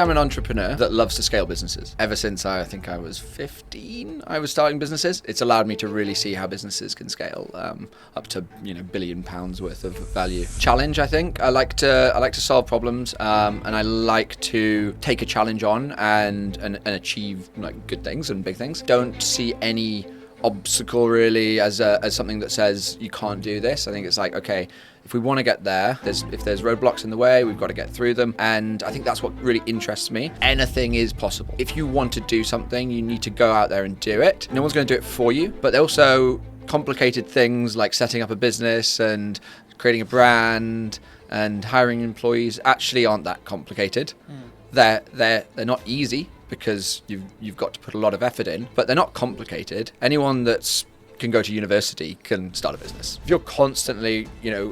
I'm an entrepreneur that loves to scale businesses. Ever since I think I was 15, I was starting businesses. It's allowed me to really see how businesses can scale up to £1 billion worth of value. Challenge, I think. I like to solve problems, and I like to take a challenge on and achieve good things and big things. Don't see any obstacle really as something that says you can't do this. I think it's like, okay, if we want to get there, if there's roadblocks in the way, we've got to get through them. And I think that's what really interests me. Anything is possible. If you want to do something, you need to go out there and do it. No one's going to do it for you, but also complicated things like setting up a business and creating a brand and hiring employees actually aren't that complicated. They're not easy because you've got to put a lot of effort in, but they're not complicated. Anyone that's can go to university can start a business. If you're constantly,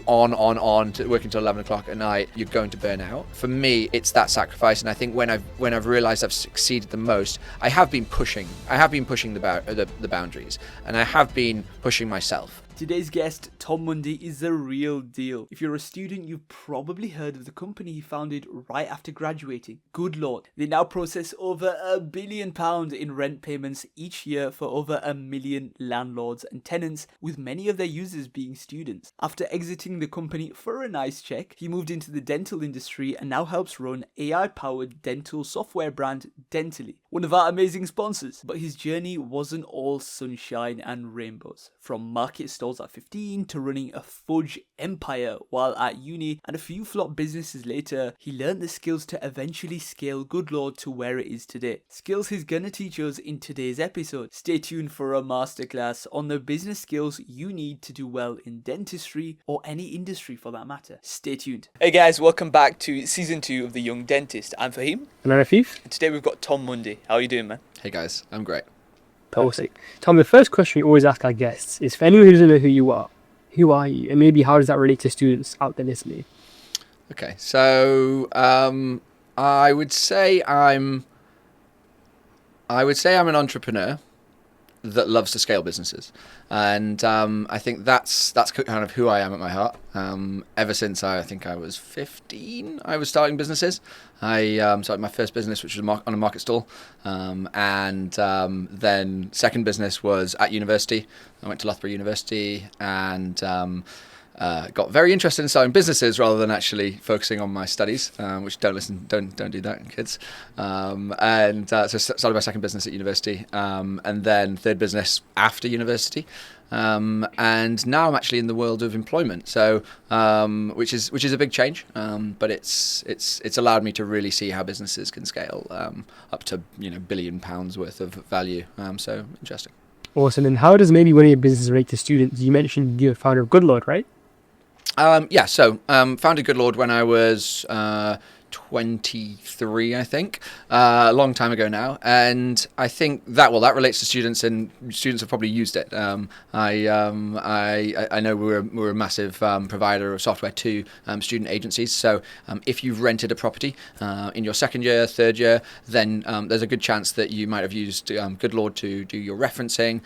on to working till 11 o'clock at night, you're going to burn out. For me, it's that sacrifice, and I think when I've realized I've succeeded the most, I have been pushing the boundaries, and I have been pushing myself. Today's guest, Tom Mundy, is the real deal. If you're a student, you've probably heard of the company he founded right after graduating, Goodlord. They now process over £1 billion in rent payments each year for over 1 million landlords and tenants, with many of their users being students. After exiting the company for a nice check, he moved into the dental industry and now helps run AI-powered dental software brand Dentistry, one of our amazing sponsors. But his journey wasn't all sunshine and rainbows. From market stalls at 15 to running a Fudge empire while at uni, and a few flop businesses later, he learned the skills to eventually scale Goodlord to where it is today. Skills he's gonna teach us in today's episode. Stay tuned for a masterclass on the business skills you need to do well in dentistry or any industry for that matter. Stay tuned. Hey guys, welcome back to season 2 of The Young Dentist. I'm Fahim. And I'm Afif. And today we've got Tom Mundy. How are you doing, man? Hey guys, I'm great. Perfect. Tom, the first question we always ask our guests is, for anyone who doesn't know who you are you? And maybe how does that relate to students out there listening? Okay, so I would say I'm an entrepreneur that loves to scale businesses, and I think that's kind of who I am at my heart. Ever since I think I was 15, I was starting businesses. I started my first business, which was on a market stall, and then second business was at university. I went to Loughborough University and got very interested in starting businesses rather than actually focusing on my studies, which don't do that, kids. So started my second business at university, and then third business after university. And now I'm actually in the world of employment, so which is a big change, but it's allowed me to really see how businesses can scale up to £1 billion worth of value. So interesting. Awesome. And how does maybe one of your businesses relate to students? You mentioned you're a founder of Goodlord, right? So founded Goodlord when I was 23, I think, a long time ago now, and I think that relates to students, and students have probably used it. I know we're a massive provider of software to student agencies. So if you've rented a property in your second year, third year, then there's a good chance that you might have used Goodlord to do your referencing,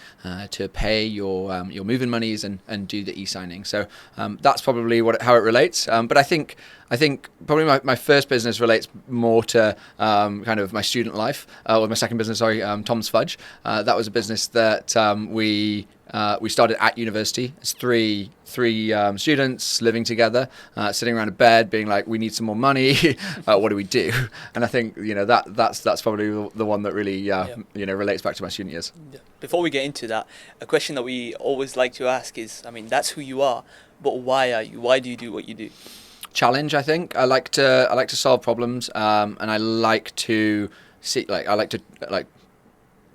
to pay your move-in monies and do the e-signing. So that's probably how it relates. But I think probably my first business relates more to kind of my student life, or my second business, Tom's Fudge. That was a business that we started at university. It's three students living together, sitting around a bed, being like, "We need some more money. What do we do?" And I think that's probably the one that really relates back to my student years. Yeah. Before we get into that, a question that we always like to ask is, that's who you are, but why are you? Why do you do what you do? Challenge, I think. I like to solve problems, and I like to see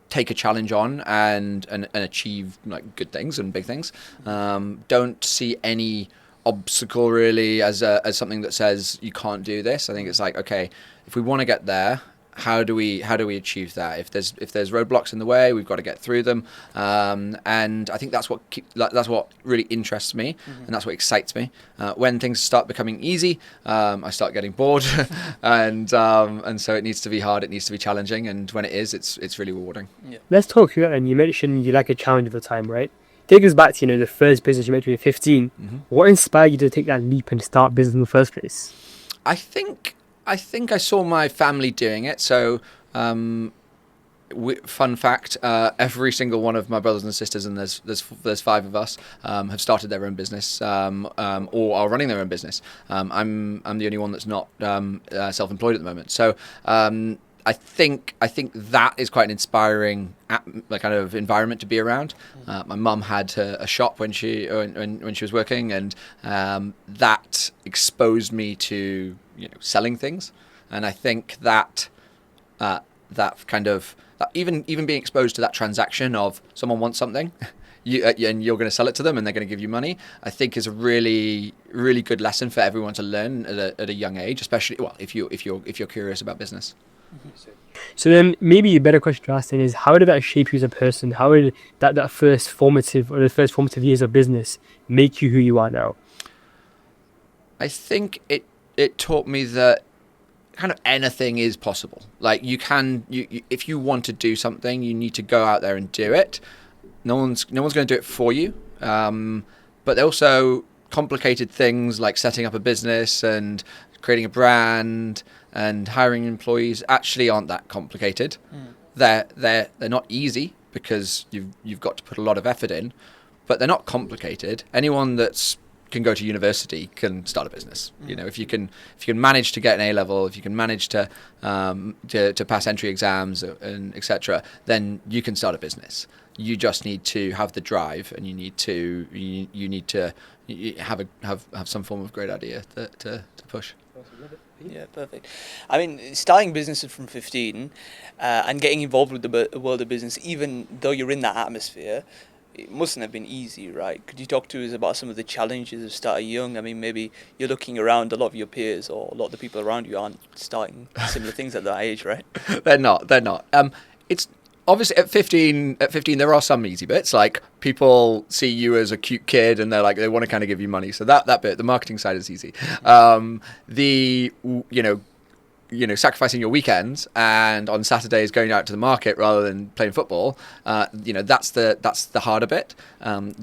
take a challenge on and achieve good things and big things. Don't see any obstacle really as something that says you can't do this. I think it's like, okay, if we want to get there, how do we achieve that? If there's roadblocks in the way, we've got to get through them. And I think that's what really interests me, and that's what excites me. When things start becoming easy, I start getting bored, and so it needs to be hard, it needs to be challenging, and when it is, it's really rewarding. Yeah. Let's talk here. And you mentioned you like a challenge at the time, right? Take us back to the first business you mentioned at 15. What inspired you to take that leap and start business in the first place? I think I think I saw my family doing it. So, fun fact: every single one of my brothers and sisters, and there's 5 of us, have started their own business or are running their own business. I'm the only one that's not self-employed at the moment. So. I think that is quite an inspiring kind of environment to be around. My mum had a shop when she was working, and that exposed me to selling things. And I think that even being exposed to that transaction of someone wants something. And you're going to sell it to them, and they're going to give you money, I think is a really, really good lesson for everyone to learn at a young age, especially if you're curious about business. So then maybe a better question to ask then is, how did that shape you as a person? How did that first formative years of business make you who you are now? I think it taught me that kind of anything is possible. Like you if you want to do something, you need to go out there and do it. No one's going to do it for you. But also complicated things like setting up a business and creating a brand and hiring employees actually aren't that complicated. They're not easy because you've got to put a lot of effort in, but they're not complicated. Anyone that's can go to university can start a business. If you can manage to get an A-level, if you can manage to pass entry exams and etc., then you can start a business. You just need to have the drive, and you need to have some form of great idea to push. Yeah, perfect. I mean, starting businesses from 15 and getting involved with the world of business, even though you're in that atmosphere, it mustn't have been easy, right? Could you talk to us about some of the challenges of starting young? I mean, maybe you're looking around, a lot of your peers or a lot of the people around you aren't starting similar things at that age, right? They're not. It's obviously at 15 there are some easy bits, like people see you as a cute kid and they want to kind of give you money, so that bit, the marketing side is easy. Sacrificing your weekends and on Saturdays going out to the market rather than playing football, that's the harder bit. I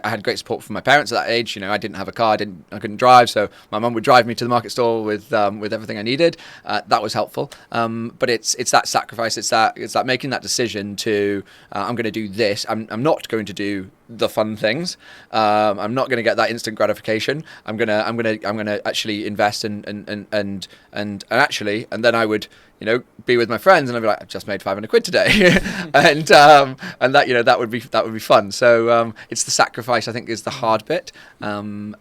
had great support from my parents at that age. I didn't have a car, I couldn't drive, so my mum would drive me to the market stall with everything I needed. That was helpful. But it's that sacrifice. It's that making that decision to I'm going to do this. I'm not going to do the fun things. I'm not going to get that instant gratification. I'm gonna actually invest and then I would be with my friends and I'd be like, I've just made 500 quid today, and that would be fun. So it's the sacrifice, I think, is the hard bit. It's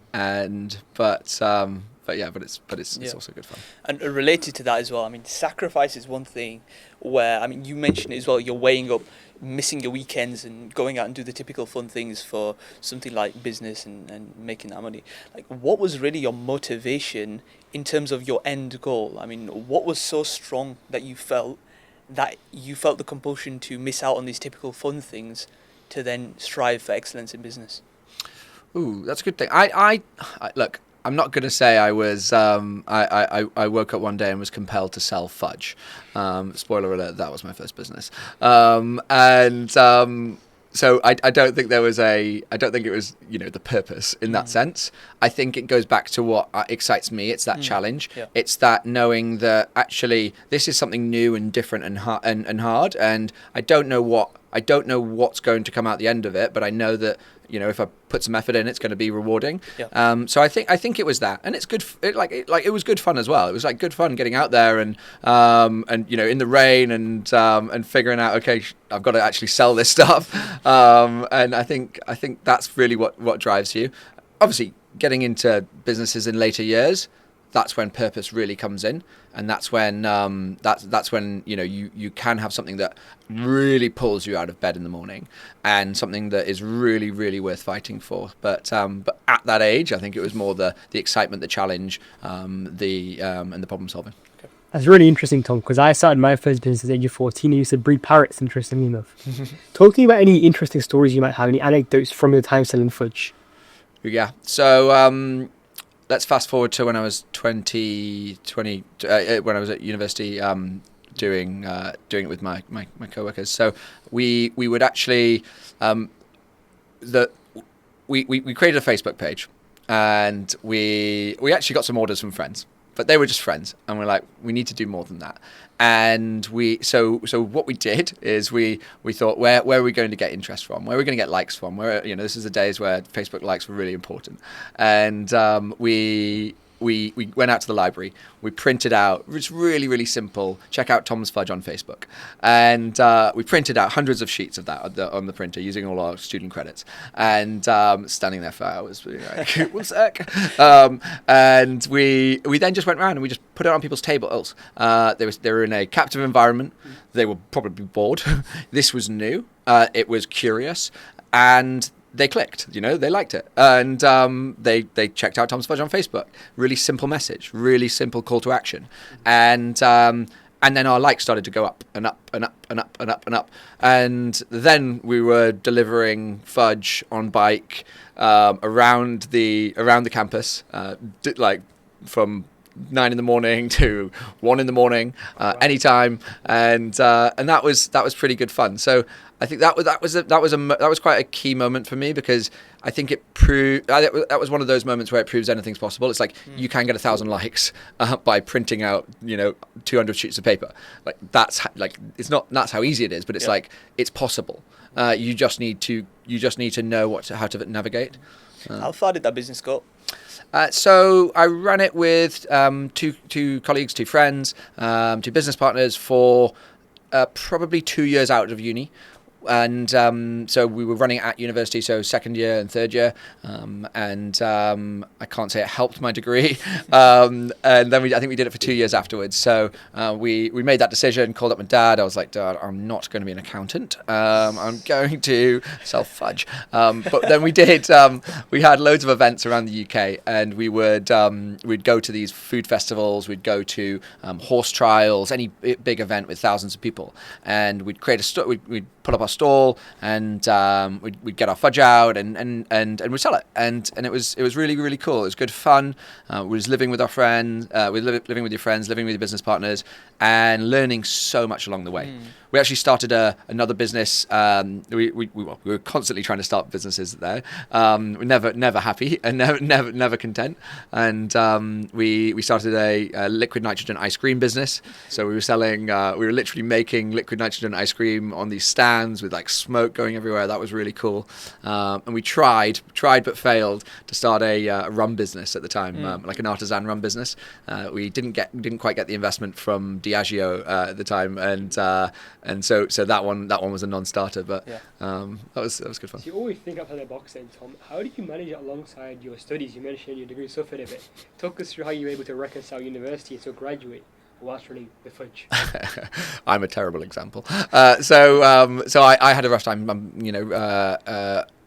also good fun. And related to that as well, I mean, sacrifice is one thing where, I mean, you mentioned it as well, you're weighing up missing your weekends and going out and do the typical fun things for something like business and making that money. Like, what was really your motivation in terms of your end goal? I mean, what was so strong that you felt the compulsion to miss out on these typical fun things to then strive for excellence in business? Ooh, that's a good thing. I look, I'm not going to say I was. I woke up one day and was compelled to sell Fudge. Spoiler alert: that was my first business. So I don't think there was I don't think it was the purpose in that sense. I think it goes back to what excites me. It's that challenge. Yeah. It's that knowing that actually this is something new and different and hard. And I don't know what's going to come out the end of it, but I know that if I put some effort in, it's going to be rewarding. Yeah. So I think it was that, and it's good. It was good fun as well. It was like good fun getting out there and in the rain and figuring out, okay, I've got to actually sell this stuff. And I think that's really what drives you. Obviously, getting into businesses in later years, that's when purpose really comes in, and that's when you can have something that really pulls you out of bed in the morning, and something that is really, really worth fighting for. But at that age, I think it was more the excitement, the challenge, and the problem solving. Okay. That's really interesting, Tom, because I started my first business at the age of 14. I used to breed parrots, interestingly enough. Talking about any interesting stories you might have, any anecdotes from your time selling Fudge. Yeah. So let's fast forward to when I was 20 when I was at university, doing it with my co-workers. So we would actually we created a Facebook page, and we actually got some orders from friends. But they were just friends, and we're like, we need to do more than that. And so what we did is we thought, where are we going to get interest from? Where are we going to get likes from? Where, this is the days where Facebook likes were really important. And we went out to the library. We printed out, it's really, really simple. Check out Tom's Fudge on Facebook. And we printed out hundreds of sheets of that on the printer using all our student credits. And standing there for hours, being like, one sec. And we then just went around and we just put it on people's tables. They were in a captive environment. They were probably bored. This was new. It was curious. And they clicked, they liked it. And they checked out Tom's Fudge on Facebook. Really simple message, really simple call to action. And then our likes started to go up and up and up and up and up and up. And then we were delivering fudge on bike around the campus, from 9 in to 1 in, anytime. And that was pretty good fun. So I think that was quite a key moment for me, because I think it proved that was one of those moments where it proves anything's possible. It's like you can get 1,000 likes by printing out 200 sheets of paper. Like that's how easy it is, but it's like it's possible. You just need to know how to navigate. How far did that business go? So I ran it with two colleagues, two friends, two business partners for probably 2 years out of uni. And so we were running at university, so second year and third year, and I can't say it helped my degree. And then I think we did it for 2 years afterwards. So we made that decision, called up my dad. I was like, Dad, I'm not going to be an accountant. I'm going to sell fudge. But then we did. We had loads of events around the UK, and we'd go to these food festivals. We'd go to horse trials, any big event with thousands of people, and we'd create a store. We'd put up our stall, and we'd get our fudge out and we'd sell it, and it was really, really cool. It was good fun. We was living with our friends, living with your friends, living with your business partners, and learning so much along the way. We actually started another business. We were constantly trying to start businesses there. We're never happy and never content. And we started a liquid nitrogen ice cream business. So we were literally making liquid nitrogen ice cream on these stands with like smoke going everywhere. That was really cool. And we tried but failed to start a rum business at the time, like an artisan rum business. We didn't quite get the investment from Diageo at the time, and so that one was a non-starter, but that was good fun. So you always think outside the box then, Tom. How did you manage it alongside your studies? You mentioned your degree suffered a bit. Talk us through how you were able to reconcile university and so graduate whilst running the fudge. I'm a terrible example. So I had a rough time.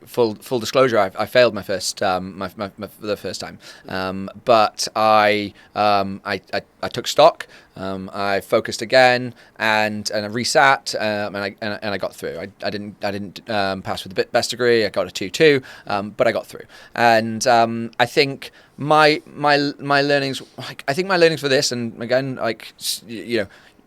Full disclosure, I failed my first the first time, but I took stock. I focused again and I resat, and I got through. I didn't pass with the best degree. I got a 2.2, but I got through. And I think my learnings. I think my learnings for this, and again,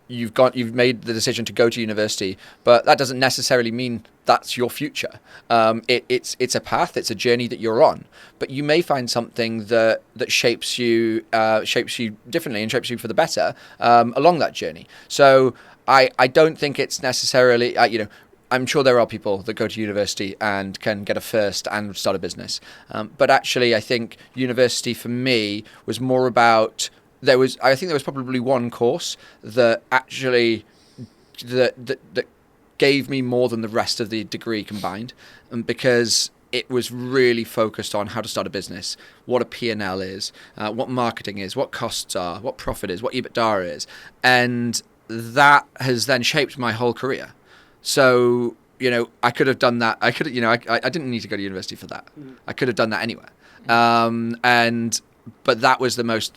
you've made the decision to go to university, but that doesn't necessarily mean that's your future. It's a path, it's a journey that you're on, but you may find something that shapes you differently and shapes you for the better along that journey. So I don't think it's necessarily I'm sure there are people that go to university and can get a first and start a business, but actually I think university for me was more about. I think there was probably one course that actually that gave me more than the rest of the degree combined, because it was really focused on how to start a business, what a P&L is, what marketing is, what costs are, what profit is, what EBITDA is, and that has then shaped my whole career. So I could have done that. I didn't need to go to university for that. I could have done that anywhere, But that was the most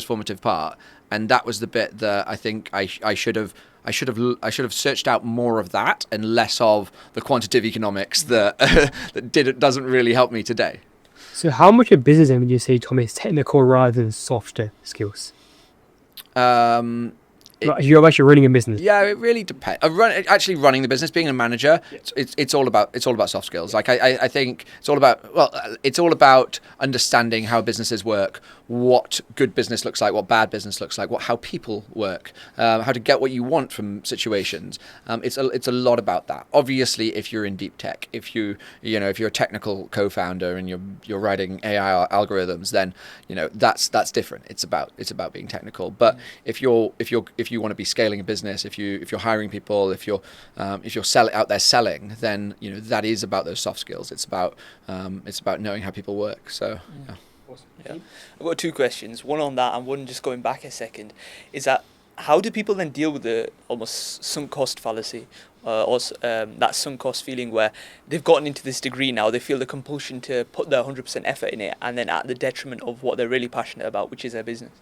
formative part, and that was the bit that I think I should have searched out more of that and less of the quantitative economics that doesn't really help me today. So how much of business then would you say, Tom, is technical rather than softer skills? You're actually running a business. Yeah, it really depends. Actually, running the business, being a manager, it's all about soft skills. Like I think it's all about understanding how businesses work, what good business looks like, what bad business looks like, how people work, how to get what you want from situations. It's a lot about that. Obviously, if you're in deep tech, if you're a technical co-founder and you're writing AI algorithms, then that's different. It's about being technical. But if you want to be scaling a business, if you're hiring people, if you're out there selling, then that is about those soft skills. It's about knowing how people work. So yeah. Yeah. I've got two questions, one on that and one just going back a second. Is that how do people then deal with the almost sunk cost fallacy, or that sunk cost feeling where they've gotten into this degree now, they feel the compulsion to put their 100% effort in it, and then at the detriment of what they're really passionate about, which is their business?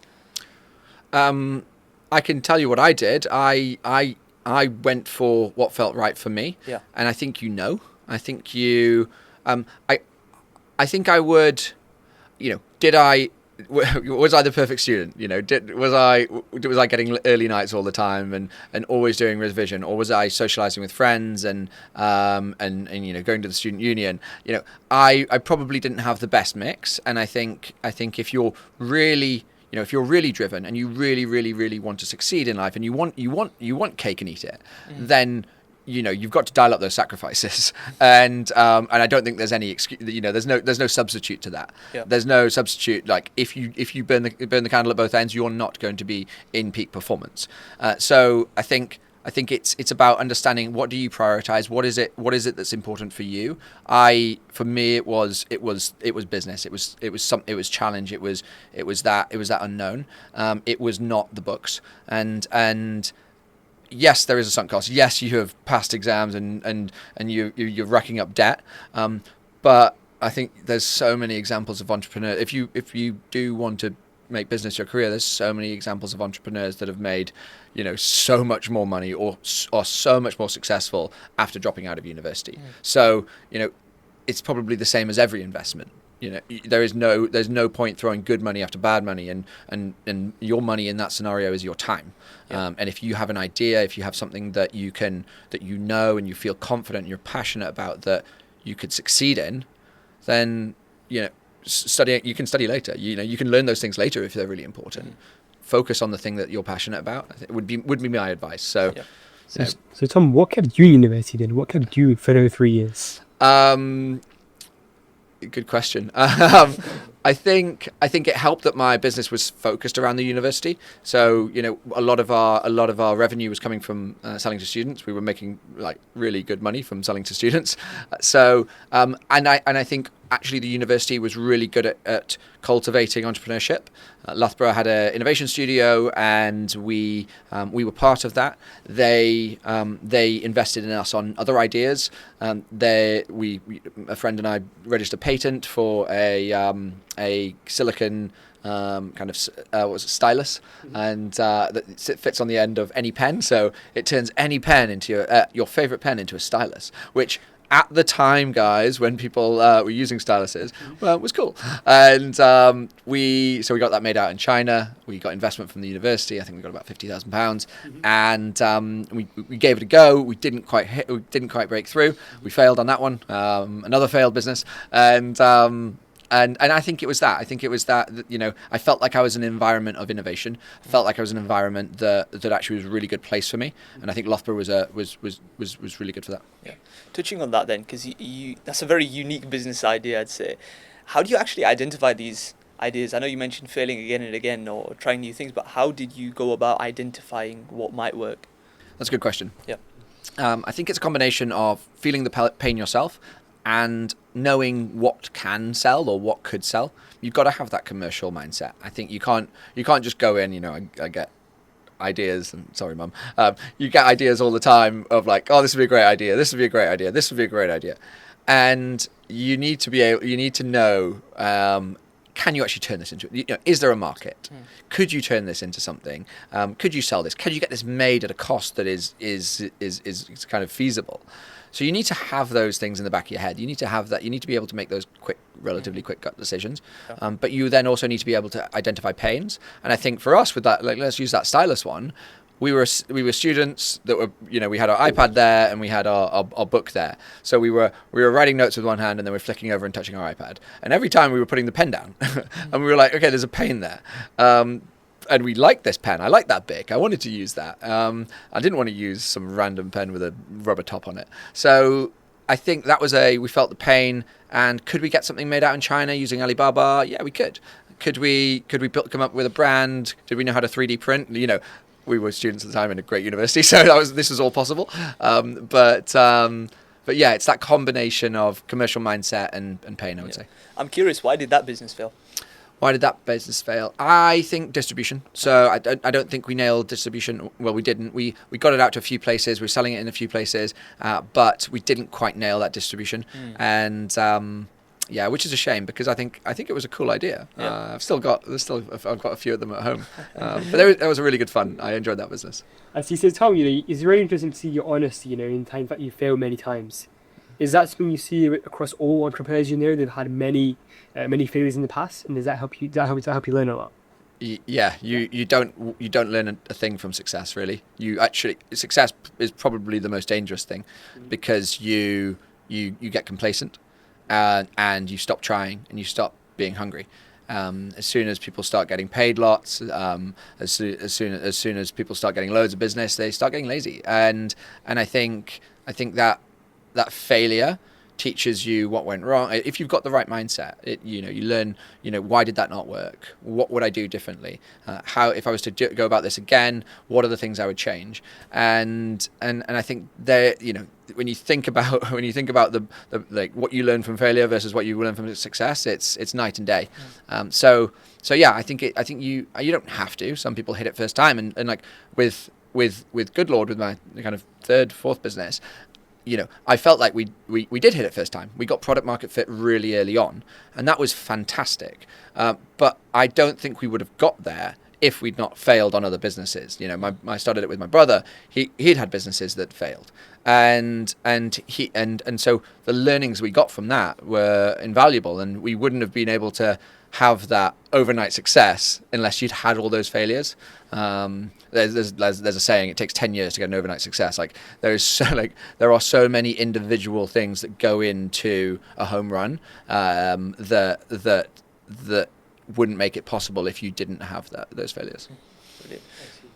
I can tell you what I did. I went for what felt right for me. Yeah. And I think I think I think I would. Was I the perfect student? Was I getting early nights all the time and always doing revision, or was I socializing with friends and going to the student union? I probably didn't have the best mix, and I think if you're really if you're really driven and you really, really, really want to succeed in life and you want cake and eat it, then you've got to dial up those sacrifices, and I don't think there's any excuse. There's no substitute to that. Yeah. There's no substitute. Like if you burn the candle at both ends, you're not going to be in peak performance. So I think it's about understanding, what do you prioritize? What is it that's important for you? For me it was business. It was challenge. It was that unknown. It was not the books. And yes, there is a sunk cost. Yes, you have passed exams and you're racking up debt. But I think there's so many examples of entrepreneurs. If you do want to make business your career, there's so many examples of entrepreneurs that have made so much more money or so much more successful after dropping out of university. So it's probably the same as every investment. There's no point throwing good money after bad money, and your money in that scenario is your time. Yeah. And if you have an idea, if you have something that you and you feel confident and you're passionate about that you could succeed in, then you can study later. You can learn those things later if they're really important. Focus on the thing that you're passionate about. I think would be my advice. So, yeah. So Tom, what kept you in university then? What kept you for those 3 years? Good question. I think it helped that my business was focused around the university. So a lot of our revenue was coming from selling to students. We were making really good money from selling to students. So and I think actually the university was really good at cultivating entrepreneurship. Loughborough had an innovation studio, and we were part of that. They invested in us on other ideas. A friend and I registered a patent for a silicon stylus, and that fits on the end of any pen, so it turns any pen into your favorite pen into a stylus, which at the time, guys, when people were using styluses, well, it was cool. And we got that made out in China. We got investment from the university. I think we got about £50,000, and we gave it a go. We didn't quite break through. We failed on that one. Another failed business, and I think it was that. I felt like I was in an environment of innovation. I felt like I was in an environment that actually was a really good place for me. And I think Loughborough was really good for that. Yeah. Touching on that then, because you that's a very unique business idea, I'd say. How do you actually identify these ideas? I know you mentioned failing again and again or trying new things, but how did you go about identifying what might work? That's a good question. Yeah. I think it's a combination of feeling the pain yourself and knowing what can sell or what could sell. You've got to have that commercial mindset. I think you can't just go in, I get ideas, and sorry mum, you get ideas all the time of this would be a great idea, this would be a great idea, this would be a great idea, and you need to know, can you actually turn this into, is there a market? Could you turn this into something? Could you sell this? Can you get this made at a cost that is kind of feasible? So you need to have those things in the back of your head. You need to have that. You need to be able to make those relatively quick gut decisions. But you then also need to be able to identify pains. And I think for us with that, let's use that stylus one. we were students that were, we had our iPad there and we had our book there. So we were writing notes with one hand and then we're flicking over and touching our iPad. And every time we were putting the pen down and we were like, okay, there's a pain there. And we liked this pen. I liked that Bic. I wanted to use that. I didn't want to use some random pen with a rubber top on it. So I think that was we felt the pain. And could we get something made out in China using Alibaba? Yeah, we could. Could we come up with a brand? Did we know how to 3D print? We were students at the time in a great university, so this was all possible. But yeah, it's that combination of commercial mindset and pain, I would say. I'm curious, why did that business fail? Why did that business fail? I think distribution. So I don't think we nailed distribution. Well, we didn't. We got it out to a few places. We were selling it in a few places, but we didn't quite nail that distribution. And yeah, which is a shame because I think it was a cool idea. Yeah. I've got a few of them at home. But that was really good fun. I enjoyed that business. I see. So Tom, it's very interesting to see your honesty. In times that you failed many times. Is that something you see across all entrepreneurs they've had many failures in the past, and does that help you learn a lot? Yeah, you don't learn a thing from success, really. Success is probably the most dangerous thing because you get complacent and you stop trying and you stop being hungry. As soon as people start getting paid lots, as soon as people start getting loads of business, they start getting lazy. And I think that failure teaches you what went wrong. If you've got the right mindset, you learn, why did that not work? What would I do differently? How, if I was to go about this again, what are the things I would change? And I think there, when you think about the like what you learn from failure versus what you learn from success, it's night and day. So yeah, I think you don't have to. Some people hit it first time, and like with Goodlord, with my kind of fourth business, I felt like we did hit it first time. We got product market fit really early on, and that was fantastic. But I don't think we would have got there if we'd not failed on other businesses. I started it with my brother. He'd had businesses that failed, and so the learnings we got from that were invaluable, and we wouldn't have been able to have that overnight success unless you'd had all those failures. There's a saying, it takes 10 years to get an overnight success. There are so many individual things that go into a home run that wouldn't make it possible if you didn't have those failures. Brilliant.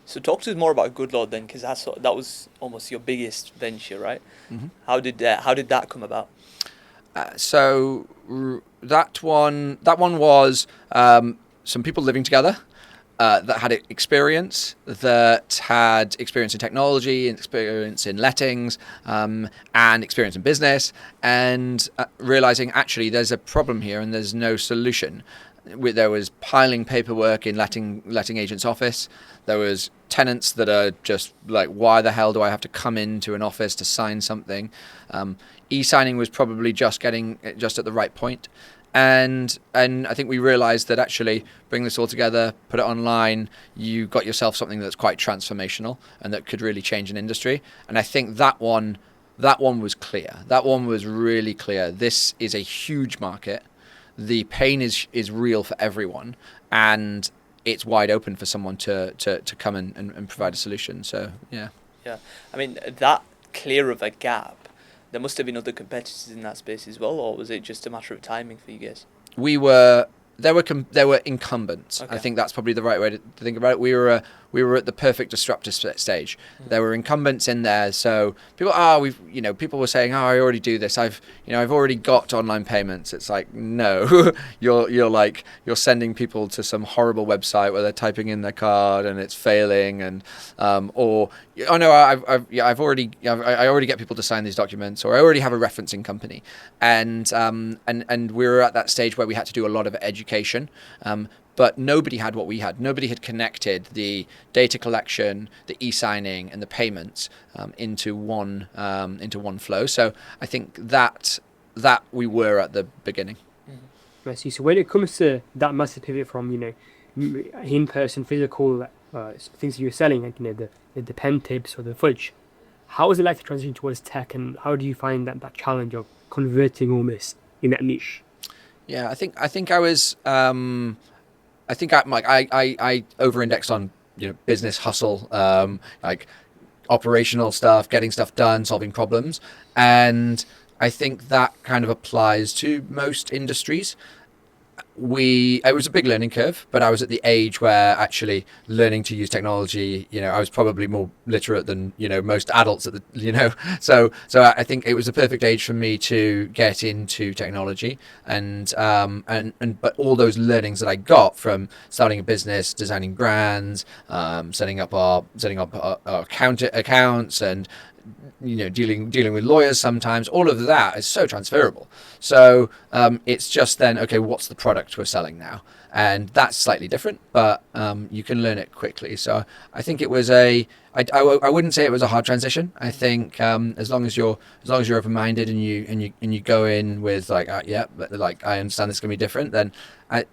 So talk to us more about Goodlord then, because that was almost your biggest venture, right? Mm-hmm. How did that come about? So that one was some people living together that had experience in technology, and experience in lettings, and experience in business, and realizing actually there's a problem here and there's no solution. There was piling paperwork in letting agent's office. There was tenants that are just like, why the hell do I have to come into an office to sign something? E-signing was probably just at the right point. And I think we realized that actually bring this all together, put it online, you got yourself something that's quite transformational and that could really change an industry. And I think that one was clear. That one was really clear. This is a huge market. The pain is real for everyone, and it's wide open for someone to come and provide a solution. So yeah. Yeah. I mean, that clear of a gap, there must have been other competitors in that space as well, or was it just a matter of timing for you guys? There were incumbents. Okay. I think that's probably the right way to think about it. We were at the perfect disruptive stage. Mm-hmm. There were incumbents in there, so people were saying, I already do this. I've already got online payments. It's like, no, you're sending people to some horrible website where they're typing in their card and it's failing, and I already get people to sign these documents, or I already have a referencing company, and we were at that stage where we had to do a lot of education. But nobody had what we had. Nobody had connected the data collection, the e-signing, and the payments into one flow. So I think that we were at the beginning. Mm-hmm. I see. So when it comes to that massive pivot from in-person physical things that you're selling, like the pen tips or the Fudge, how was it like to transition towards tech, and how do you find that challenge of converting all this in that niche? Yeah, I think I was. I over-indexed on business hustle, like operational stuff, getting stuff done, solving problems. And I think that kind of applies to most industries. It was a big learning curve, but I was at the age where actually learning to use technology, I was probably more literate than, most adults so I think it was the perfect age for me to get into technology. And but all those learnings that I got from starting a business, designing brands, setting up our accounts, and dealing with lawyers sometimes, all of that is so transferable. So it's just then, okay, what's the product we're selling now? And that's slightly different, but you can learn it quickly. So I think it was I wouldn't say it was a hard transition. I think as long as you're open-minded and you go in with like but I understand this is gonna be different, then I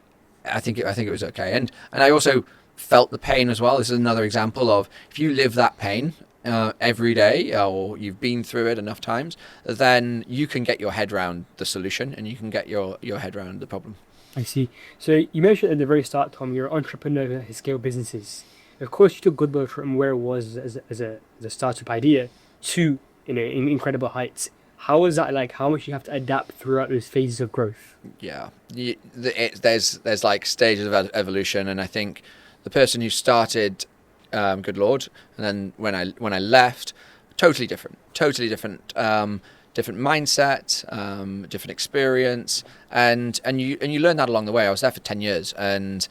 think it was okay. And I also felt the pain as well. This is another example of, if you live that pain every day, or you've been through it enough times, then you can get your head around the solution, and you can get your head around the problem. I see. So you mentioned at the very start, Tom, you're an entrepreneur who has scaled businesses. Of course, you took Goodlord from where it was as a startup idea to incredible heights. How was that like? How much you have to adapt throughout those phases of growth? Yeah, there's like stages of evolution, and I think the person who started Goodlord, and then when I left, totally different, different mindset, different experience, and you learn that along the way. I was there for 10 years, and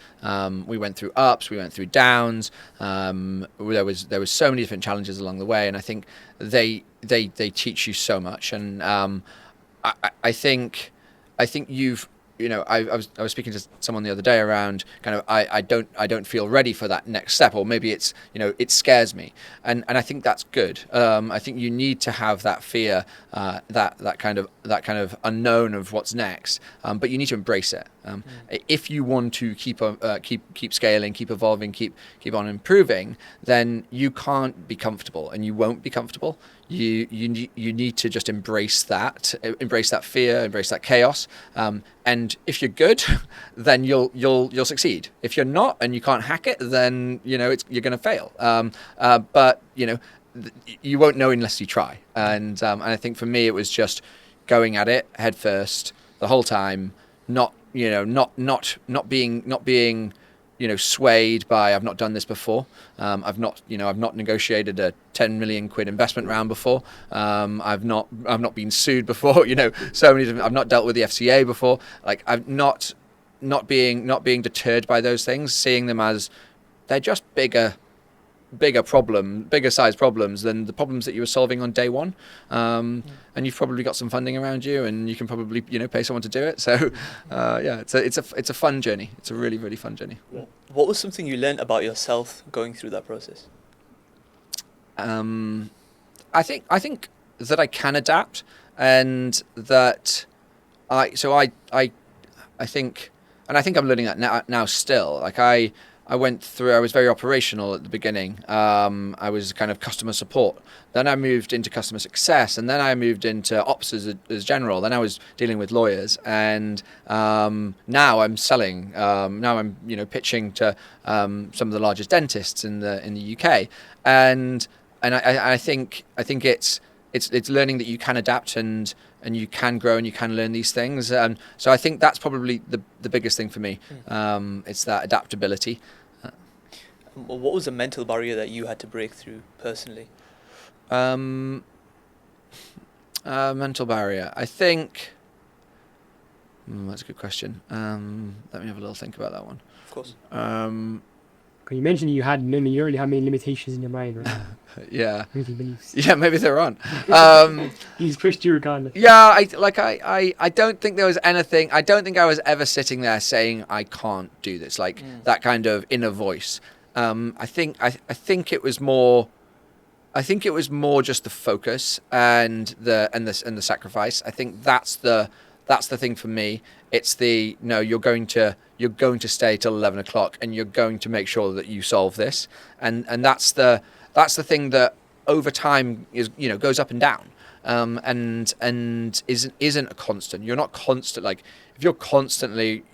we went through ups, we went through downs. There was so many different challenges along the way, and I think they teach you so much. And I think you've I was speaking to someone the other day around kind of I don't feel ready for that next step, or maybe it's it scares me, and I think that's good. I think you need to have that fear, that kind of unknown of what's next, but you need to embrace it. If you want to keep scaling, keep evolving, keep on improving, then you can't be comfortable, and you won't be comfortable. You need to just embrace that fear, embrace that chaos, and if you're good, then you'll succeed. If you're not and you can't hack it, then you're going to fail. But you won't know unless you try. And I think for me, it was just going at it head first the whole time, not being swayed by, I've not done this before. I've not negotiated a 10 million quid investment round before. I've not been sued before. So many different. I've not dealt with the FCA before. Like, I've not being deterred by those things, seeing them as they're just bigger size problems than the problems that you were solving on day one. And you've probably got some funding around you, and you can probably pay someone to do it. So it's a fun journey. It's a really, really fun journey. What was something you learned about yourself going through that process? I think that I can adapt, and that I think I'm learning that now still. Like I was very operational at the beginning. I was kind of customer support. Then I moved into customer success, and then I moved into ops as general. Then I was dealing with lawyers, and now I'm selling. Now I'm pitching to some of the largest dentists in the UK, and I think it's learning that you can adapt and you can grow and you can learn these things. So I think that's probably the biggest thing for me. It's that adaptability. What was the mental barrier that you had to break through personally? Mental barrier. I think that's a good question. Let me have a little think about that one. Of course. You mentioned you already had many limitations in your mind, right? Yeah. Limiting beliefs. Yeah, maybe they're on. He's pushed you regardless. Yeah, I don't think there was anything. I don't think I was ever sitting there saying I can't do this. That kind of inner voice. I think it was more. I think it was more just the focus and the sacrifice. I think that's the thing for me. It's you're going to stay till 11 o'clock, and you're going to make sure that you solve this, and that's the thing that over time goes up and down, and isn't a constant. You're not constant. Like, if you're constantly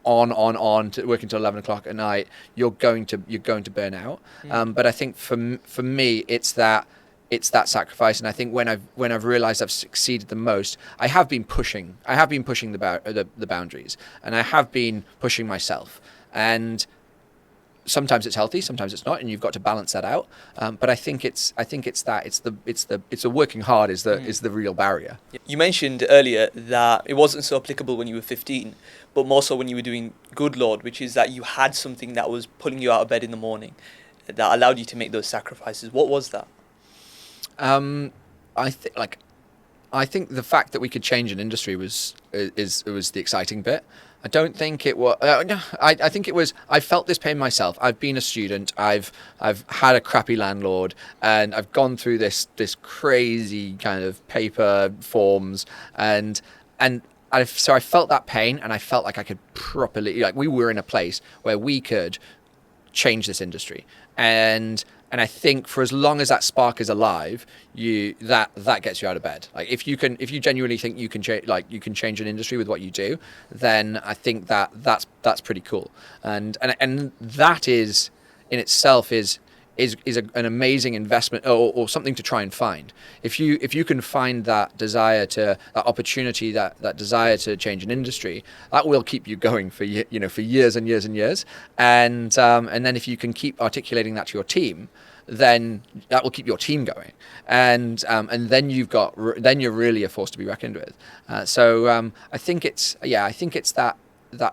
on to working till 11 o'clock at night, you're going to burn out. But I think for me, it's that sacrifice. And I think when I've realized I've succeeded the most, I have been pushing the boundaries, and I have been pushing myself. And sometimes it's healthy, sometimes it's not, and you've got to balance that out. But I think it's the working hard is the real barrier. You mentioned earlier that it wasn't so applicable when you were 15, but more so when you were doing Goodlord, which is that you had something that was pulling you out of bed in the morning, that allowed you to make those sacrifices. What was that? I think the fact that we could change an industry was the exciting bit. I don't think it was. I think it was. I felt this pain myself. I've been a student. I've had a crappy landlord, and I've gone through this crazy kind of paper forms, and so I felt that pain, and I felt like I could properly, like, we were in a place where we could change this industry, and I think for as long as that spark is alive, that gets you out of bed. Like, if you genuinely think you can change an industry with what you do, then I think that's pretty cool. And that is in itself is an amazing investment, or something to try and find. If you can find that opportunity, that desire to change an industry, that will keep you going for years and years and years. And then if you can keep articulating that to your team, then that will keep your team going. And then you're really a force to be reckoned with. So I think it's that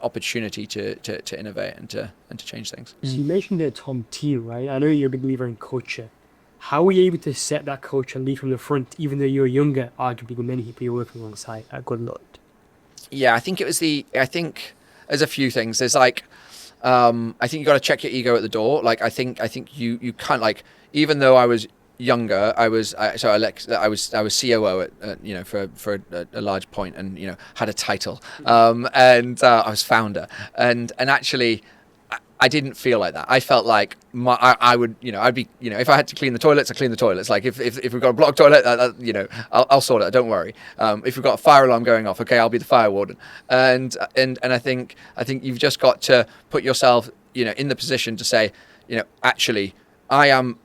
opportunity to innovate and to change things. So you mentioned there Tom T, right? I know you're a big believer in culture. How were you able to set that culture and lead from the front, even though you're younger, arguably, than many people you're working alongside at Goodlord? Yeah, I think there's a few things. There's like, I think you got to check your ego at the door. Like, I think you can't, like, even though I was younger, I was COO at for a large point, and had a title, and I was founder, and actually I didn't feel like that. I felt like I'd be, if I had to clean the toilets, I clean the toilets. Like, if we've got a blocked toilet, I'll sort it. Don't worry. If we've got a fire alarm going off, okay, I'll be the fire warden. And I think you've just got to put yourself, in the position to say, actually, I am,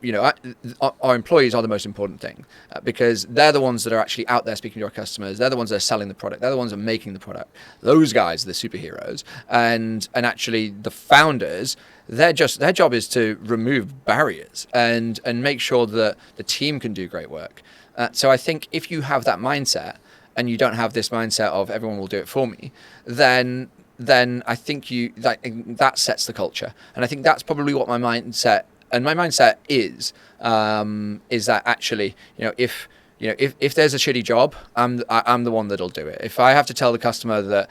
our employees are the most important thing, because they're the ones that are actually out there speaking to our customers. They're the ones that are selling the product. They're the ones that are making the product. Those guys are the superheroes. And actually the founders, their job is to remove barriers and make sure that the team can do great work. So I think if you have that mindset, and you don't have this mindset of everyone will do it for me, then I think that sets the culture. And I think that's probably what my mindset is that actually, if there's a shitty job, I'm the one that'll do it. If I have to tell the customer that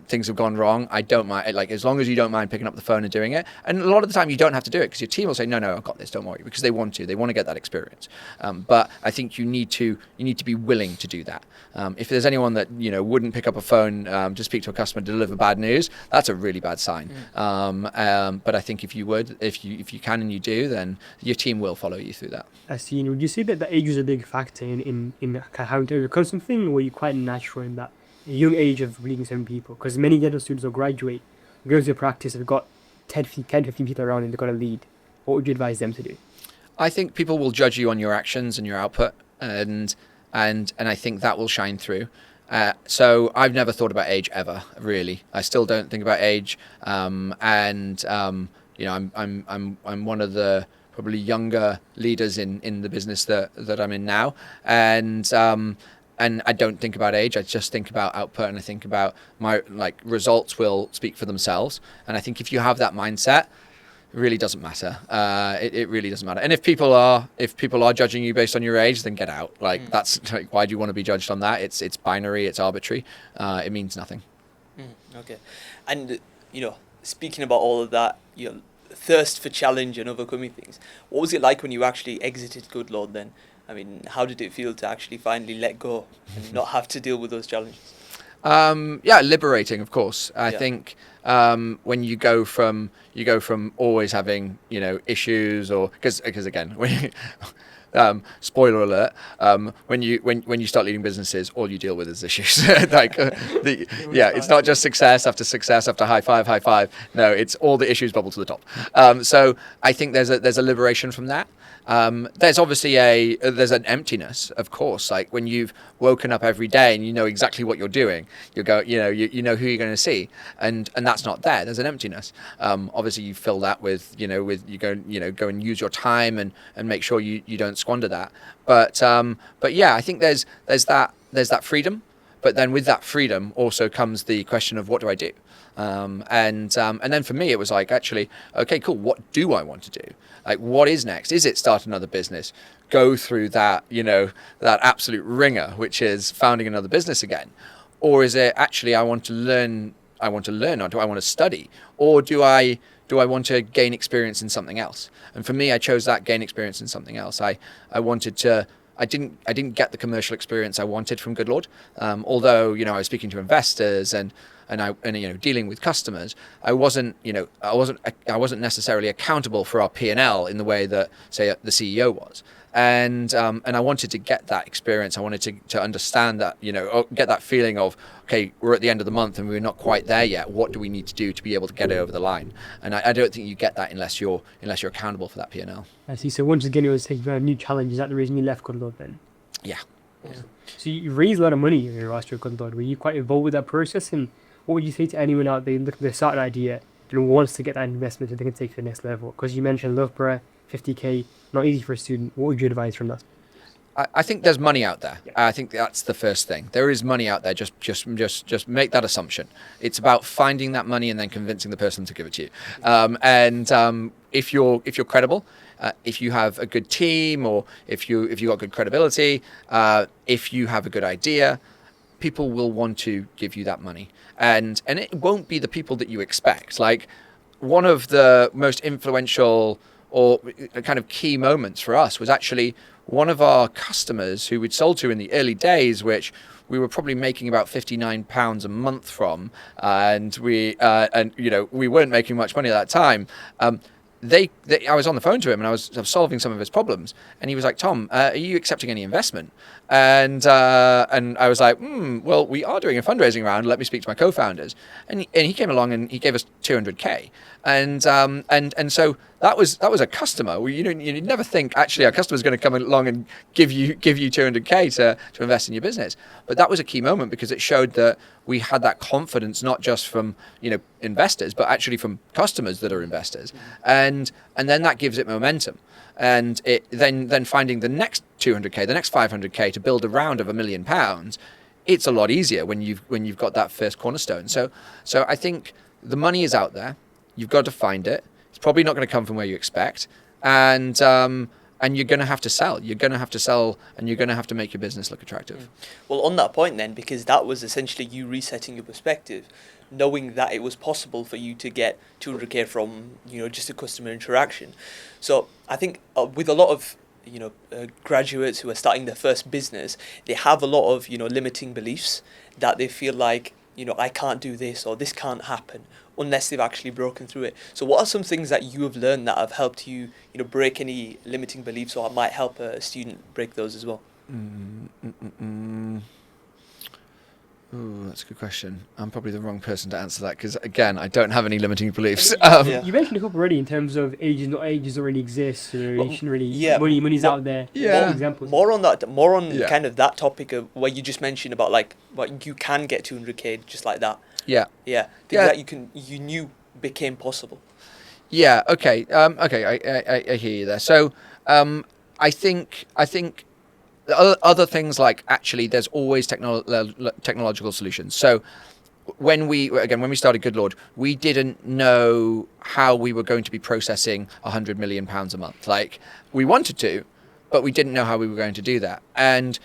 things have gone wrong, I don't mind. Like, as long as you don't mind picking up the phone and doing it. And a lot of the time you don't have to do it, because your team will say, no, I've got this, don't worry, because they want to get that experience. But I think you need to be willing to do that. If there's anyone that wouldn't pick up a phone to speak to a customer to deliver bad news, that's a really bad sign. But I think if you can and you do, then your team will follow you through that. I see. Would you say that the age is a big factor in having to overcome something, or were you quite natural in that young age of leading 7 people? Because many dental students will graduate, go to practice, have got 10, 15 people around, and they've got to lead. What would you advise them to do? I think people will judge you on your actions and your output, and I think that will shine through. So I've never thought about age ever, really. I still don't think about age, I'm one of the probably younger leaders in the business that I'm in now, and I don't think about age. I just think about output, and I think about my results will speak for themselves. And I think if you have that mindset, it really doesn't matter. It really doesn't matter. And if people are judging you based on your age, then get out. That's why do you want to be judged on that? It's binary. It's arbitrary. It means nothing. Okay. And speaking about all of that, thirst for challenge and overcoming things. What was it like when you actually exited Goodlord then? I mean, how did it feel to actually finally let go and not have to deal with those challenges? Liberating, of course. I think when you go from always having issues, or because again, Spoiler alert: when you start leading businesses, all you deal with is issues. It's not just success after high five. No, it's all the issues bubble to the top. So I think there's a liberation from that. There's obviously there's an emptiness, of course. Like when you've woken up every day and you know exactly what you're doing, you know who you're going to see, and that's not there. There's an emptiness. Obviously, you fill that with you go and use your time and make sure you don't squander that. But yeah, I think there's that freedom. But then with that freedom also comes the question of what do I do? And then for me, it was like, actually, okay, cool. What do I want to do? Like, what is next? Is it start another business? Go through that, that absolute ringer, which is founding another business again? Or is it actually, I want to learn, or do I want to study? Or do I want to gain experience in something else? And for me, I chose that, gain experience in something else. I wanted to, I didn't get the commercial experience I wanted from Goodlord. Although, I was speaking to investors and dealing with customers, I wasn't necessarily accountable for our P&L in the way that, say, the CEO was. And I wanted to get that experience. I wanted to understand that, get that feeling of, okay, we're at the end of the month and we're not quite there yet. What do we need to do to be able to get it over the line? And I don't think you get that unless you're accountable for that P&L. I see. So once again, it was taking a new challenge. Is that the reason you left Goodlord then? Yeah. Awesome. So you raised a lot of money in your last year at Goodlord. Were you quite involved with that process? And what would you say to anyone out there looking to start an idea and wants to get that investment so they can take it to the next level? Because you mentioned Loughborough, 50k, not easy for a student. What would you advise from that? I think there's money out there. Yeah. I think that's the first thing. There is money out there. Just make that assumption. It's about finding that money and then convincing the person to give it to you. If you're credible, if you have a good team, or if you got good credibility, if you have a good idea, people will want to give you that money. And it won't be the people that you expect. Like, one of the most influential or kind of key moments for us was actually one of our customers who we'd sold to in the early days, which we were probably making about £59 a month from, and we weren't making much money at that time. I was on the phone to him and I was solving some of his problems, and he was like, "Tom, are you accepting any investment?" And I was like, "Well, we are doing a fundraising round. Let me speak to my co-founders." And he came along and he gave us 200k, and so that was a customer. You never think actually a customer is going to come along and give you 200k to invest in your business, but that was a key moment because it showed that we had that confidence not just from investors, but actually from customers that are investors, and then that gives it momentum. And it then finding the next 200k, the next 500k to build a round of £1 million, it's a lot easier when you've got that first cornerstone. So I think the money is out there. You've got to find it. It's probably not going to come from where you expect, and you're going to have to sell. You're going to have to sell, and you're going to have to make your business look attractive. Well, on that point then, because that was essentially you resetting your perspective, knowing that it was possible for you to get 200k from just a customer interaction. So I think with a lot of graduates who are starting their first business, they have a lot of limiting beliefs that they feel like I can't do this or this can't happen unless they've actually broken through it. So what are some things that you have learned that have helped you break any limiting beliefs, or might help a student break those as well? Ooh, that's a good question. I'm probably the wrong person to answer that because, again, I don't have any limiting beliefs. You mentioned a couple already in terms of ages don't really exist. You shouldn't really. Money's out there. Yeah. Examples. More on kind of that topic of where you just mentioned about like what you can get 200k just like that. Yeah. Yeah. Things that you knew became possible. Yeah. Okay. I hear you there. So, I think. Other things like actually there's always technological solutions. So when we started Goodlord, we didn't know how we were going to be processing £100 million a month. Like, we wanted to, but we didn't know how we were going to do that. And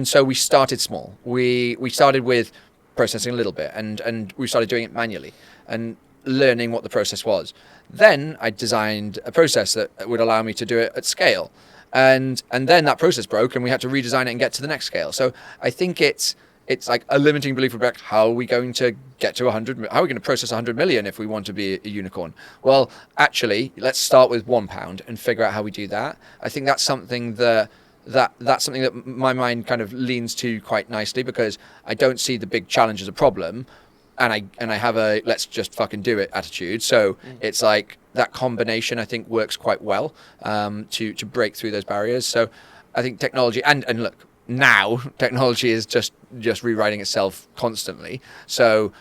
so we started small. We started with processing a little bit, and we started doing it manually and learning what the process was. Then I designed a process that would allow me to do it at scale. And then that process broke and we had to redesign it and get to the next scale. So I think it's it's like a limiting belief of like, how are we going to get to 100? How are we going to process 100 million if we want to be a unicorn? Well, actually, let's start with £1 and figure out how we do that. I think that's something that's something that my mind kind of leans to quite nicely, because I don't see the big challenge as a problem, and I have a let's just fucking do it attitude. So it's like that combination I think works quite well to break through those barriers. So I think technology and look, now technology is just rewriting itself constantly. So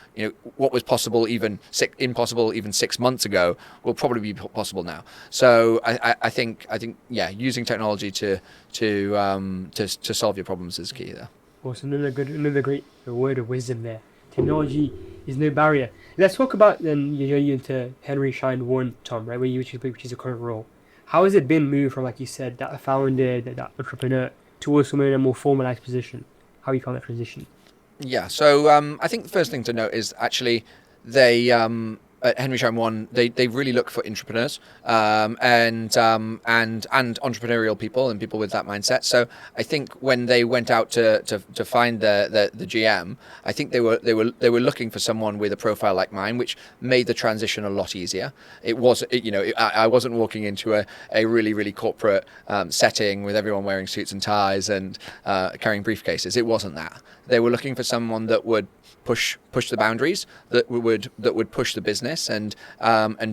what was possible impossible even 6 months ago will probably be possible now. So I think yeah, using technology to solve your problems is key there. Also, another great word of wisdom there. Technology is no barrier. Let's talk about then you're into Henry Schein 1, Tom, right? Which is your current role. How has it been moved from, like you said, that founder, that entrepreneur, towards someone in a more formalized position? How you found that transition? Yeah, so I think the first thing to note is actually they at Henry Schein One they really look for entrepreneurs and entrepreneurial people and people with that mindset. So I think when they went out to find the GM, I think they were looking for someone with a profile like mine, which made the transition a lot easier. I wasn't walking into a really corporate setting with everyone wearing suits and ties and carrying briefcases. It wasn't that. They were looking for someone that would push the boundaries, that would push the business and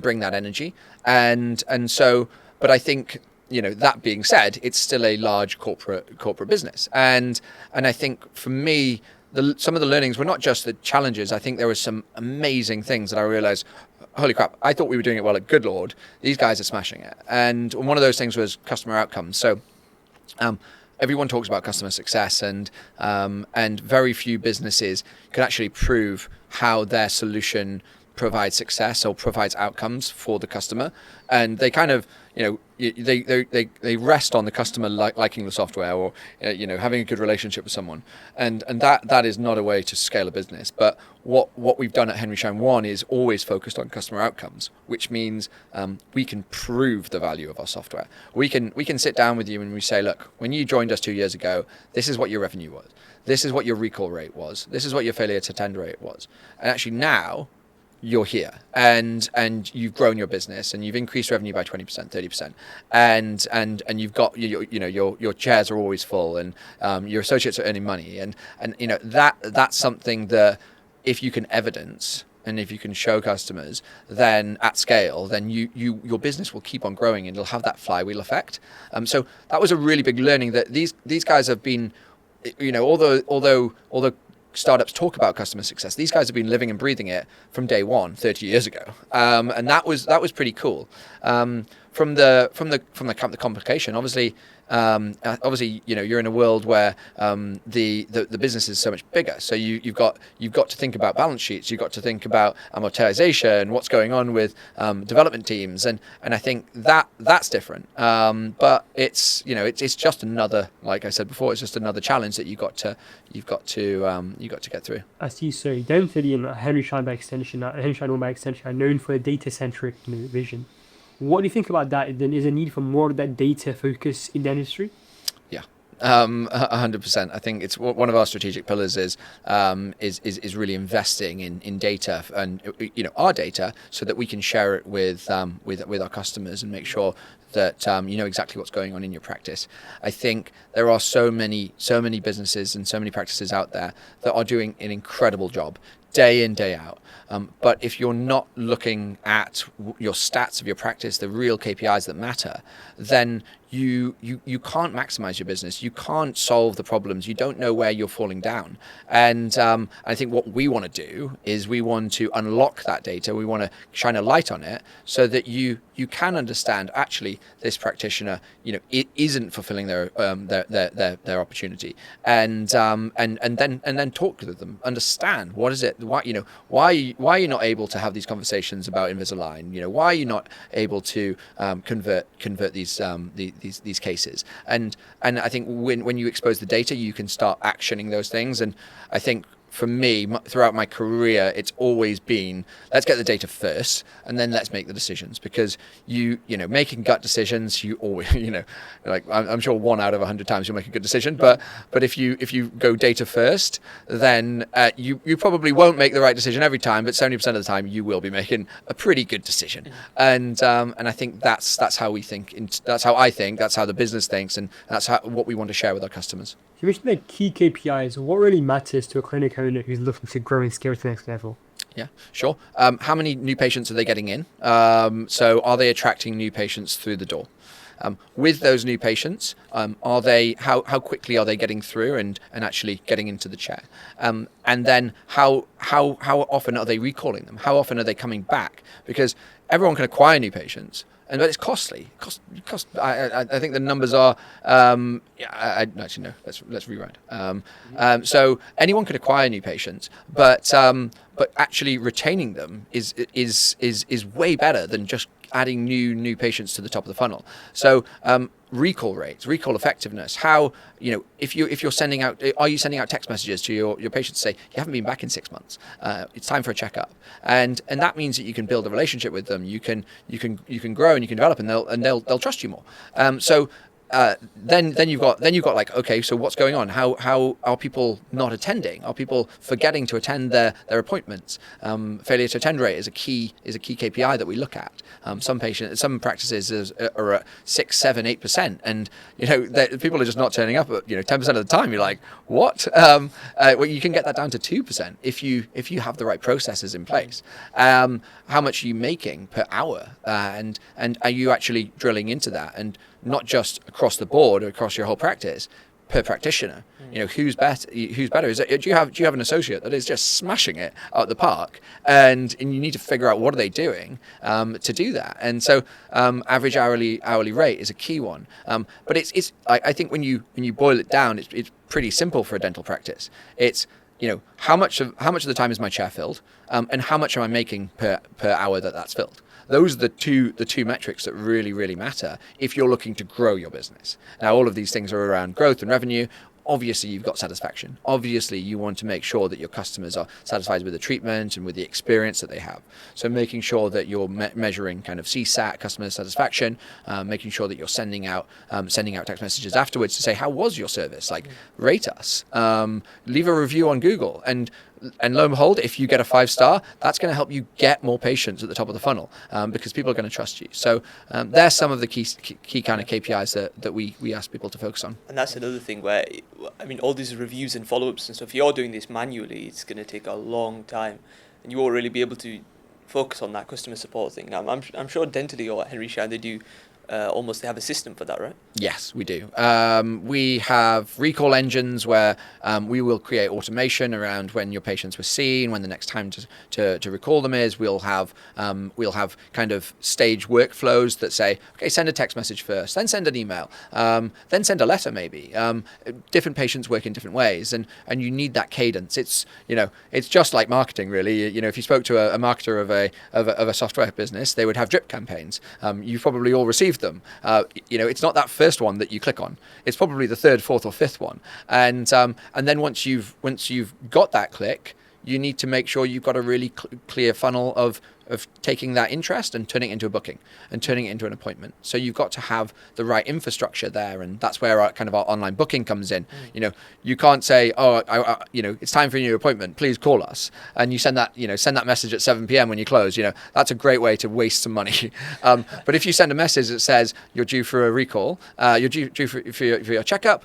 bring that energy, and so. But I think that being said, it's still a large corporate business, and I think for me, some of the learnings were not just the challenges. I think there were some amazing things that I realized. Holy crap! I thought we were doing it well at Goodlord. These guys are smashing it, and one of those things was customer outcomes. So. Everyone talks about customer success, and very few businesses can actually prove how their solution provides success or provides outcomes for the customer. And they kind of, they rest on the customer liking the software or having a good relationship with someone, and that is not a way to scale a business. But what we've done at Henry Schein One is always focused on customer outcomes, which means we can prove the value of our software. We can sit down with you and we say, look, when you joined us 2 years ago, this is what your revenue was, this is what your recall rate was, this is what your failure to tender rate was, and actually now you're here and you've grown your business and you've increased revenue by 20%, 30%, and you've got your chairs are always full, and your associates are earning money, and that's something that if you can evidence and if you can show customers, then at scale, then your business will keep on growing and it'll have that flywheel effect. So that was a really big learning, that these guys have been, although startups talk about customer success, these guys have been living and breathing it from day one 30 years ago, and that was pretty cool. From the complication, obviously, you're in a world where the business is so much bigger. So you've got to think about balance sheets. You've got to think about amortization, what's going on with development teams, and I think that's different. But it's just another, like I said before, it's just another challenge that you've got to get through. I see. So Dentistry and Henry Schein by extension, Henry Schein by extension, are known for a data-centric vision. What do you think about that? Then is a need for more of that data focus in dentistry? Yeah, 100%. I think it's one of our strategic pillars is really investing in data and our data, so that we can share it with our customers and make sure that you know exactly what's going on in your practice. I think there are so many businesses and so many practices out there that are doing an incredible job day in, day out. But if you're not looking at your stats of your practice, the real KPIs that matter, then you can't maximize your business. You can't solve the problems. You don't know where you're falling down. And I think what we want to do is we want to unlock that data. We want to shine a light on it so that you can understand, actually, this practitioner, it isn't fulfilling their opportunity, and then talk to them, understand what is it, why are you not able to have these conversations about Invisalign? Why are you not able to convert these cases? And I think when you expose the data, you can start actioning those things. And I think for me, throughout my career, it's always been, let's get the data first, and then let's make the decisions. Because you know, making gut decisions, you always, you know, like I'm sure 1 out of 100 times you'll make a good decision. But if you go data first, then you probably won't make the right decision every time. But 70% of the time, you will be making a pretty good decision. And I think that's how we think. That's how I think. That's how the business thinks, and that's what we want to share with our customers. You mentioned the key KPIs. What really matters to a clinic owner who's looking to grow and scale to the next level? Yeah, sure. How many new patients are they getting in? So are they attracting new patients through the door? With those new patients, are they how quickly are they getting through and actually getting into the chair? And then how often are they recalling them? How often are they coming back? Because everyone can acquire new patients, but it's costly. I think the numbers are. Actually, no. Let's rewind. So anyone can acquire new patients, but actually retaining them is way better than just adding new patients to the top of the funnel. So recall rates, recall effectiveness. How, you know, if you're sending out, are you sending out text messages to your patients to say you haven't been back in 6 months? It's time for a checkup, and that means that you can build a relationship with them. You can grow and you can develop, and they'll trust you more. Then you've got like, okay, so what's going on? How are people not attending? Are people forgetting to attend their appointments? Failure to attend rate is a key KPI that we look at. Some practices are at 6, 7, 8%, and you know people are just not turning up. 10% of the time, you're like, what? Well, you can get that down to 2% if you have the right processes in place. How much are you making per hour, and are you actually drilling into that? And not just across the board or across your whole practice, per practitioner. You know, who's better? Do you have an associate that is just smashing it out the park, and you need to figure out what are they doing to do that. And so average hourly rate is a key one. But it's I think when you boil it down, it's pretty simple for a dental practice. It's, you know, how much of the time is my chair filled, and how much am I making per hour that's filled. Those are the two metrics that really matter if you're looking to grow your business. Now, all of these things are around growth and revenue. Obviously, you've got satisfaction. Obviously, you want to make sure that your customers are satisfied with the treatment and with the experience that they have. So making sure that you're measuring kind of CSAT, customer satisfaction, making sure that you're sending out text messages afterwards to say, how was your service? Like, rate us, leave a review on Google, and lo and behold, if you get a 5-star, that's going to help you get more patients at the top of the funnel, because people are going to trust you. So there's some of the key kind of KPIs that we ask people to focus on. And that's another thing where, I mean, all these reviews and follow-ups and stuff, if you're doing this manually, it's going to take a long time, and you won't really be able to focus on that customer support thing. I'm sure Dentally or Henry Schein, they do they have a system for that, right? Yes, we do. We have recall engines where we will create automation around when your patients were seen, when the next time to recall them is. We'll have kind of stage workflows that say, okay, send a text message first, then send an email, then send a letter maybe. Different patients work in different ways, and you need that cadence. It's just like marketing, really. You know, if you spoke to a marketer of a software business, they would have drip campaigns. You've probably all received them. It's not that first one that you click on. It's probably the third, fourth, or fifth one. And then once you've got that click, you need to make sure you've got a really clear funnel of taking that interest and turning it into a booking and turning it into an appointment. So you've got to have the right infrastructure there, and that's where our online booking comes in. You know, you can't say, it's time for a new appointment, please call us, and you send that message at 7 p.m. when you close. That's a great way to waste some money. But if you send a message that says you're due for a recall, you're due for your checkup,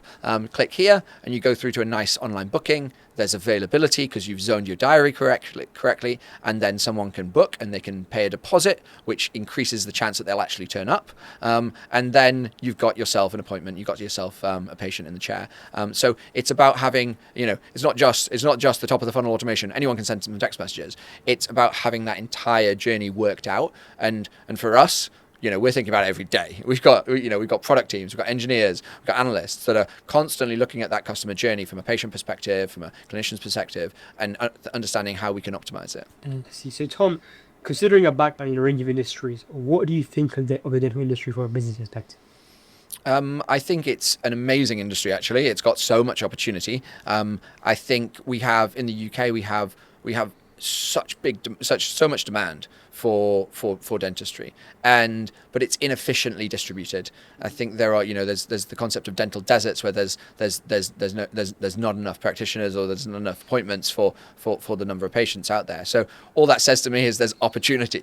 click here, and you go through to a nice online booking. There's availability because you've zoned your diary correctly, and then someone can book and they can pay a deposit, which increases the chance that they'll actually turn up. And then you've got yourself an appointment, you've got yourself a patient in the chair. So it's about having, it's not just the top of the funnel automation. Anyone can send some text messages. It's about having that entire journey worked out. And for us, we're thinking about it every day. We've got product teams, we've got engineers, we've got analysts that are constantly looking at that customer journey from a patient perspective, from a clinician's perspective, and understanding how we can optimize it. See, so Tom, considering your background in a range of industries, what do you think of the dental industry from a business perspective? I think it's an amazing industry. Actually, it's got so much opportunity. I think we have in the UK we have so much demand for dentistry, but it's inefficiently distributed. I think there are there's the concept of dental deserts where there's not enough practitioners, or there's not enough appointments for the number of patients out there. So all that says to me is there's opportunity.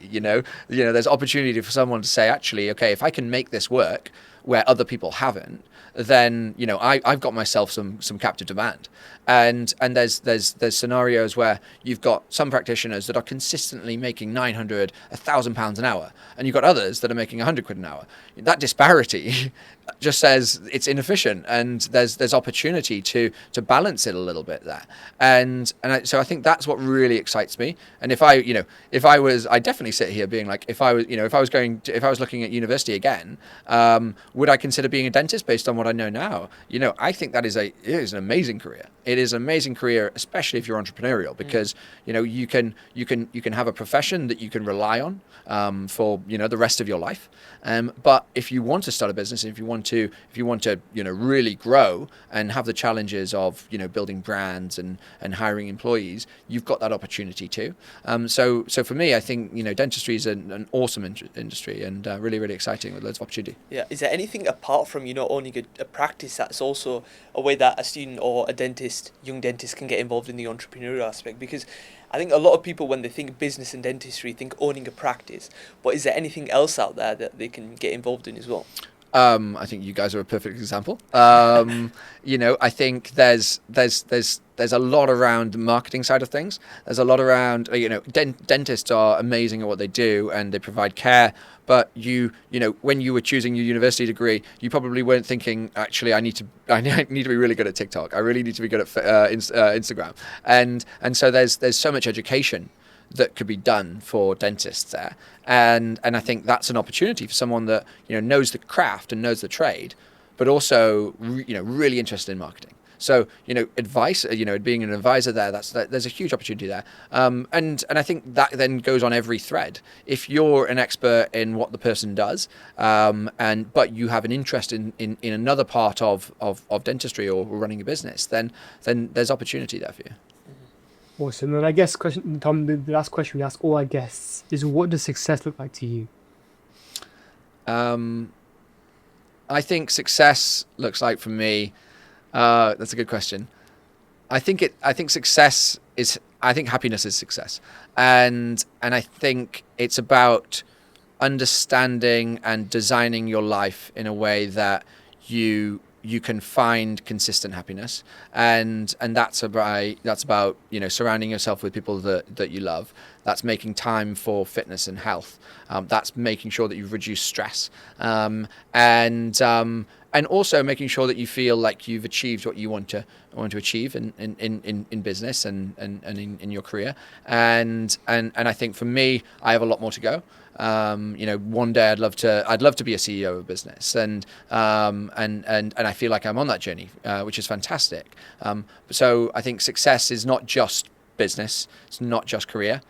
There's opportunity for someone to say, actually, okay, if I can make this work where other people haven't, then I've got myself some captive demand, and there's scenarios where you've got some practitioners that are consistently making 900, £1,000 an hour, and you've got others that are making 100 quid an hour. That disparity just says it's inefficient, and there's opportunity to balance it a little bit there, so I think that's what really excites me. And if I definitely sit here being like, if I was looking at university again, would I consider being a dentist based on what I know now? I think it is an amazing career. It is an amazing career, especially if you're entrepreneurial, because you can have a profession that you can rely on for the rest of your life. But if you want to start a business, if you want to really grow and have the challenges of building brands and hiring employees, you've got that opportunity too. So for me, I think dentistry is an awesome industry, and really, really exciting with loads of opportunity. Yeah. Is there anything apart from owning a practice that's also a way that a student or a young dentist can get involved in the entrepreneurial aspect? Because I think a lot of people, when they think business and dentistry, think owning a practice. But is there anything else out there that they can get involved in as well? I think you guys are a perfect example. I think there's a lot around the marketing side of things. There's a lot around, dentists are amazing at what they do and they provide care. But when you were choosing your university degree, you probably weren't thinking, actually, I need to be really good at TikTok. I really need to be good at Instagram. And so there's so much education that could be done for dentists there, and I think that's an opportunity for someone that knows the craft and knows the trade, but also really interested in marketing. So advice, being an advisor there, there's a huge opportunity there, and I think that then goes on every thread. If you're an expert in what the person does, but you have an interest in another part of dentistry or running a business, then there's opportunity there for you. Awesome. And I guess, Tom, the last question we ask all our guests is, what does success look like to you? I think success looks like for me. That's a good question. I think success is. I think happiness is success, and I think it's about understanding and designing your life in a way that you can find consistent happiness, and that's about surrounding yourself with people that you love. That's making time for fitness and health. That's making sure that you've reduced stress, and also making sure that you feel like you've achieved what you want to achieve in business and in your career. And I think for me, I have a lot more to go. One day I'd love to be a CEO of a business, and I feel like I'm on that journey, which is fantastic. So I think success is not just business, it's not just career.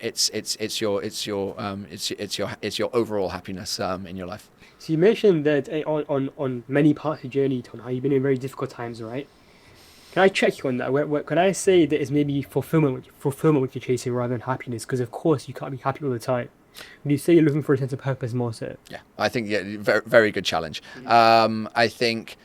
It's your overall happiness in your life. So you mentioned that on many parts of the journey, Tom, how you've been in very difficult times, right? Can I check you on that? Where can I say that it's maybe fulfillment what you're chasing rather than happiness? Because of course you can't be happy all the time. Would you say you're looking for a sense of purpose more so? Yeah, I think very, very good challenge. I think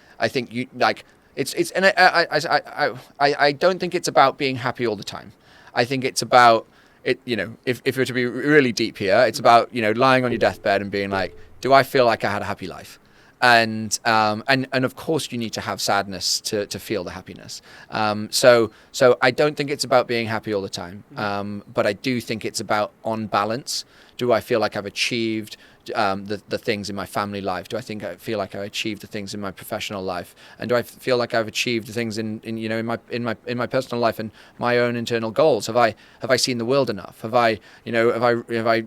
you like it's and I don't think it's about being happy all the time. I think it's about it. If we're to be really deep here, it's about lying on your deathbed and being like, do I feel like I had a happy life? And of course you need to have sadness to feel the happiness. So I don't think it's about being happy all the time. But I do think it's about on balance. Do I feel like I've achieved the things in my family life? Do I feel like I've achieved the things in my professional life? And do I feel like I've achieved the things in my personal life and my own internal goals? Have I seen the world enough? Have I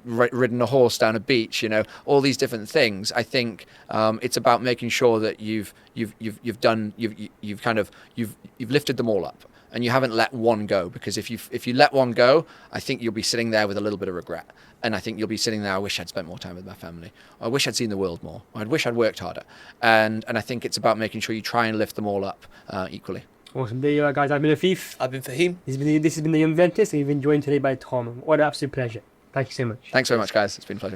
ridden a horse down a beach? All these different things. I think it's about making sure that you've lifted them all up. and you haven't let one go. Because if you let one go, I think you'll be sitting there with a little bit of regret. And I think you'll be sitting there, I wish I'd spent more time with my family. I wish I'd seen the world more. I wish I'd worked harder. And I think it's about making sure you try and lift them all up equally. Awesome. There you are, guys. I've been Afif. I've been Fahim. This has been The Young Dentist, and you've been joined today by Tom. What an absolute pleasure. Thank you so much. Thanks very much, guys. It's been a pleasure.